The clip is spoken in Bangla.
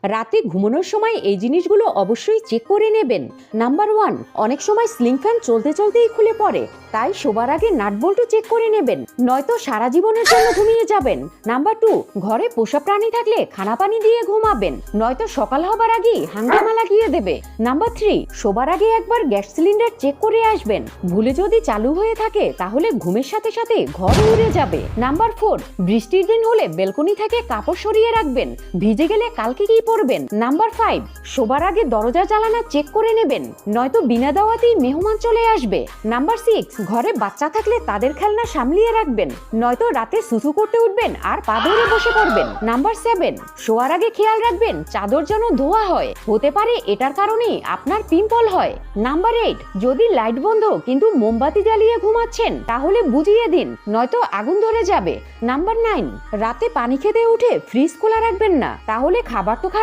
রাতে ঘুমানোর সময় এই জিনিসগুলো অবশ্যই চেক করে নেবেন। নাম্বার 1, অনেক সময় সিলিং ফ্যান চলতে চলতেই খুলে পড়ে, তাই শোবার আগে নাট বল্টু চেক করে নেবেন, নয়তো সারা জীবনের জন্য ঘুমিয়ে যাবেন। নাম্বার 2, ঘরে পোষা প্রাণী থাকলে খানা পানি দিয়ে ঘুমাবেন, নয়তো সকাল হবার আগেই হাঙ্গামা লাগিয়ে দেবে। নাম্বার 3, শোবার আগে একবার গ্যাস সিলিন্ডার চেক করে আসবেন, ভুলে যদি চালু হয়ে থাকে তাহলে ঘুমের সাথে সাথে ঘর উড়ে যাবে। নাম্বার 4, বৃষ্টির দিন হলে বেলকনি থেকে কাপড় সরিয়ে রাখবেন, ভিজে গেলে কালকে কি পরবেন। নাম্বার 5, শোবার আগে দরজা জানালা চেক করে নেবেন, নয়তো বিনা দাওয়াতেই মেহমান চলে আসবে। নাম্বার 6, ঘরে বাচ্চা থাকলে তাদের খেলনা সামলিয়ে রাখবেন, নয়তো রাতে সুসু করতে উঠবেন আর পা ধরে বসে পড়বেন। নাম্বার 7, শোয়ার আগে খেয়াল রাখবেন চাদর যেন ধোয়া হয়, হতে পারে এটার কারণেই আপনার পিম্পল হয়। নাম্বার 8, যদি লাইট বন্ধ কিন্তু মোমবাতি জ্বালিয়ে ঘুমাচ্ছেন তাহলে বুঝিয়ে দিন, নয়তো আগুন ধরে যাবে। নাম্বার 9, রাতে পানি খেতে উঠে ফ্রিজ খোলা রাখবেন না, তাহলে খাবার তো